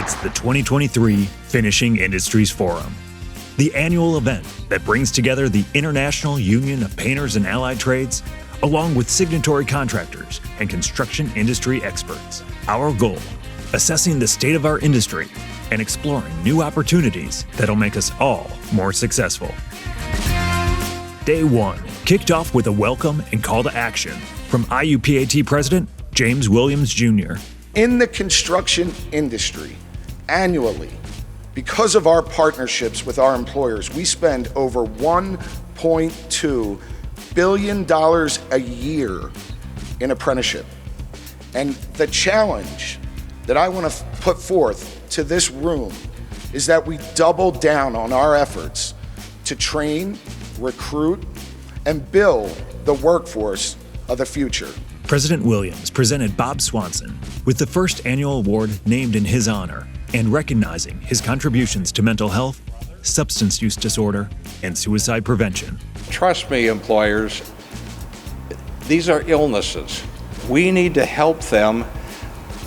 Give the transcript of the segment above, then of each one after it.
It's the 2023 Finishing Industries Forum, the annual event that brings together the International Union of Painters and Allied Trades, along with signatory contractors and construction industry experts. Our goal, assessing the state of our industry and exploring new opportunities that'll make us all more successful. Day one kicked off with a welcome and call to action from IUPAT President James Williams Jr. In the construction industry, annually, because of our partnerships with our employers, we spend over $1.2 billion a year in apprenticeship. And the challenge that I want to put forth to this room is that we double down on our efforts to train, recruit, and build the workforce of the future. President Williams presented Bob Swanson with the first annual award named in his honor and recognizing his contributions to mental health, substance use disorder, and suicide prevention. Trust me, employers, these are illnesses. We need to help them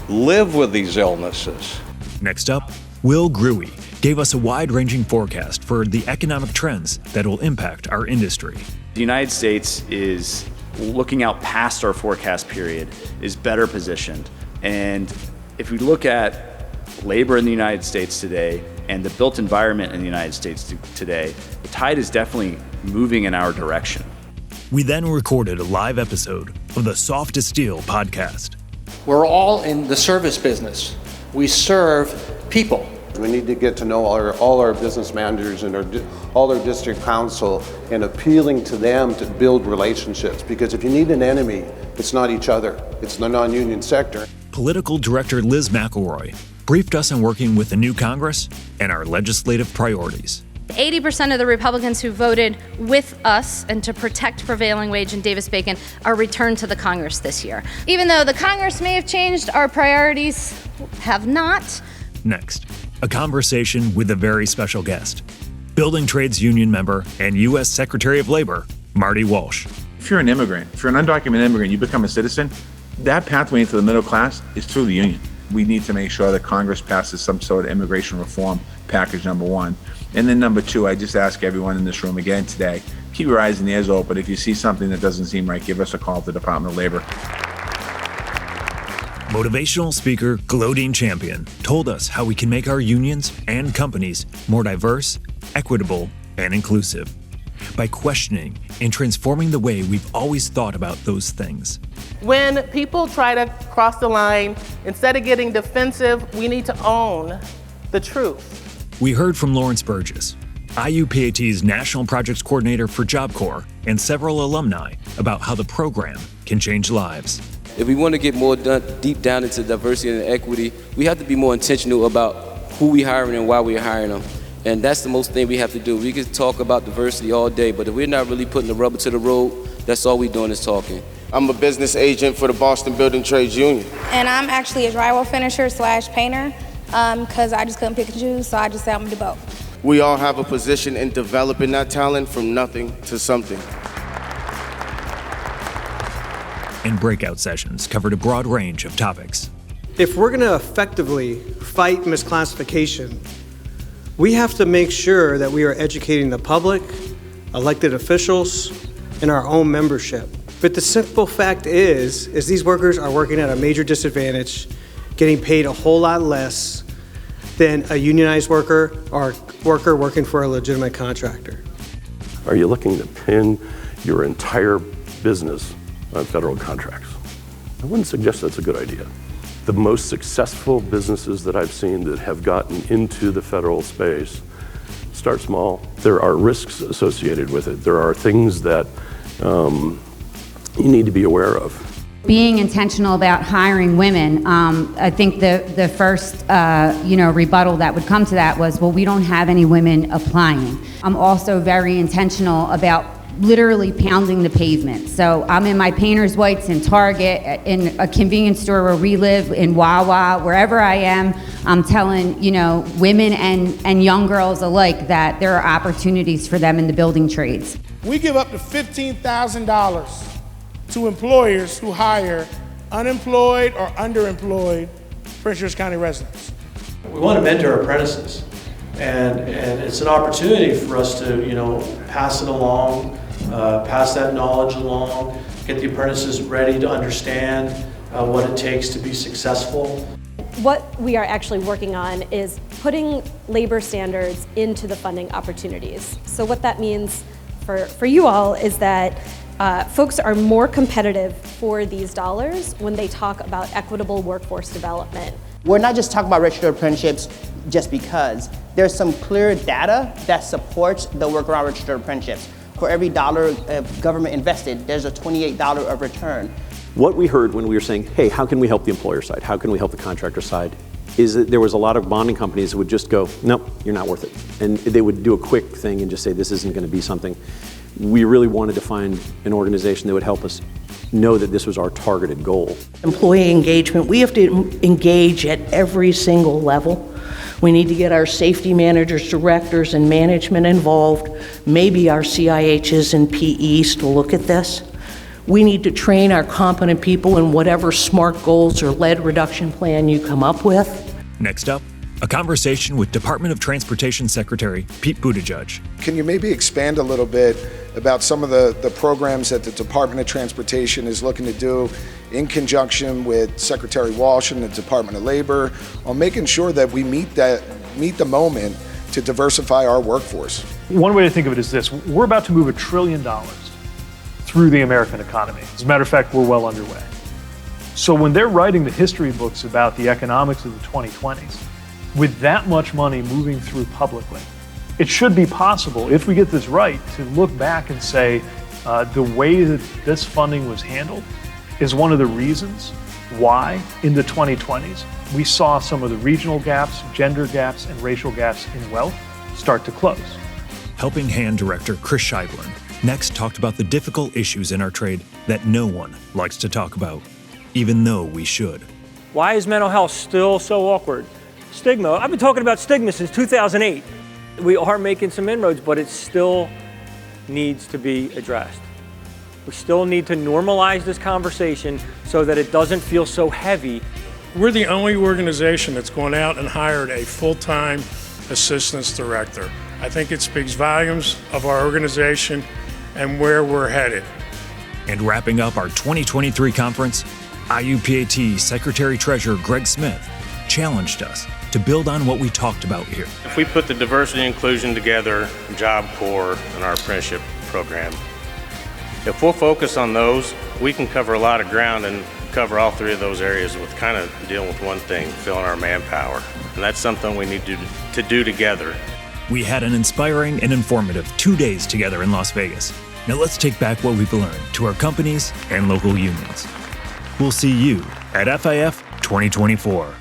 live with these illnesses. Next up, Will Gruey gave us a wide-ranging forecast for the economic trends that will impact our industry. The United States is looking out past our forecast period, is better positioned. And if we look at labor in the United States today and the built environment in the United States today, the tide is definitely moving in our direction. We then recorded a live episode of the Soft as Steel podcast. We're all in the service business. We serve people. We need to get to know all our business managers and all our district council and appealing to them to build relationships. Because if you need an enemy, it's not each other, it's the non-union sector. Political Director Liz McElroy briefed us on working with the new Congress and our legislative priorities. 80% of the Republicans who voted with us and to protect prevailing wage and Davis-Bacon are returned to the Congress this year. Even though the Congress may have changed, our priorities have not. Next, a conversation with a very special guest, Building Trades Union member and U.S. Secretary of Labor, Marty Walsh. If you're an immigrant, if you're an undocumented immigrant, you become a citizen, that pathway into the middle class is through the union. We need to make sure that Congress passes some sort of immigration reform package, number one. And then number two, I just ask everyone in this room again today, keep your eyes and ears open. If you see something that doesn't seem right, give us a call at the Department of Labor. Motivational speaker Glodine Champion told us how we can make our unions and companies more diverse, equitable, and inclusive by questioning and transforming the way we've always thought about those things. When people try to cross the line, instead of getting defensive, we need to own the truth. We heard from Lawrence Burgess, IUPAT's National Projects Coordinator for Job Corps, and several alumni about how the program can change lives. If we want to get more deep down into diversity and equity, we have to be more intentional about who we're hiring and why we're hiring them. And that's the most thing we have to do. We can talk about diversity all day, but if we're not really putting the rubber to the road, that's all we're doing is talking. I'm a business agent for the Boston Building Trades Union. And I'm actually a drywall finisher / painter because I just couldn't pick and choose, so I just said I'm gonna do both. We all have a position in developing that talent from nothing to something. And breakout sessions covered a broad range of topics. If we're going to effectively fight misclassification, we have to make sure that we are educating the public, elected officials, and our own membership. But the simple fact is these workers are working at a major disadvantage, getting paid a whole lot less than a unionized worker or worker working for a legitimate contractor. Are you looking to pin your entire business on federal contracts? I wouldn't suggest that's a good idea. The most successful businesses that I've seen that have gotten into the federal space start small. There are risks associated with it. There are things that you need to be aware of. Being intentional about hiring women, I think the first rebuttal that would come to that was, well, we don't have any women applying. I'm also very intentional about literally pounding the pavement. So I'm in my painter's whites in Target, in a convenience store where we live, in Wawa, wherever I am, I'm telling, women and young girls alike that there are opportunities for them in the building trades. We give up to $15,000 to employers who hire unemployed or underemployed Prince George County residents. We want to mentor apprentices, and it's an opportunity for us to, pass it along, pass that knowledge along, get the apprentices ready to understand what it takes to be successful. What we are actually working on is putting labor standards into the funding opportunities. So what that means for you all is that folks are more competitive for these dollars when they talk about equitable workforce development. We're not just talking about registered apprenticeships just because. There's some clear data that supports the work around registered apprenticeships. For every dollar government invested, there's a $28 of return. What we heard when we were saying, hey, how can we help the employer side? How can we help the contractor side? Is that there was a lot of bonding companies that would just go, nope, you're not worth it. And they would do a quick thing and just say, this isn't going to be something. We really wanted to find an organization that would help us know that this was our targeted goal. Employee engagement, we have to engage at every single level. We need to get our safety managers, directors, and management involved, maybe our CIHs and PEs to look at this. We need to train our competent people in whatever SMART goals or lead reduction plan you come up with. Next up, a conversation with Department of Transportation Secretary Pete Buttigieg. Can you maybe expand a little bit about some of the programs that the Department of Transportation is looking to do in conjunction with Secretary Walsh and the Department of Labor on making sure that we meet the moment to diversify our workforce? One way to think of it is this: we're about to move $1 trillion through the American economy. As a matter of fact, we're well underway. So when they're writing the history books about the economics of the 2020s, with that much money moving through publicly, it should be possible, if we get this right, to look back and say the way that this funding was handled is one of the reasons why in the 2020s we saw some of the regional gaps, gender gaps, and racial gaps in wealth start to close. Helping Hand Director Chris Scheiblen next talked about the difficult issues in our trade that no one likes to talk about, even though we should. Why is mental health still so awkward? Stigma, I've been talking about stigma since 2008. We are making some inroads, but it still needs to be addressed. We still need to normalize this conversation so that it doesn't feel so heavy. We're the only organization that's gone out and hired a full-time assistance director. I think it speaks volumes of our organization and where we're headed. And wrapping up our 2023 conference, IUPAT Secretary-Treasurer Greg Smith challenged us to build on what we talked about here. If we put the diversity and inclusion together, Job Corps, and our apprenticeship program, if we'll focus on those, we can cover a lot of ground and cover all three of those areas with kind of dealing with one thing, filling our manpower. And that's something we need to do together. We had an inspiring and informative 2 days together in Las Vegas. Now let's take back what we've learned to our companies and local unions. We'll see you at FIF 2024.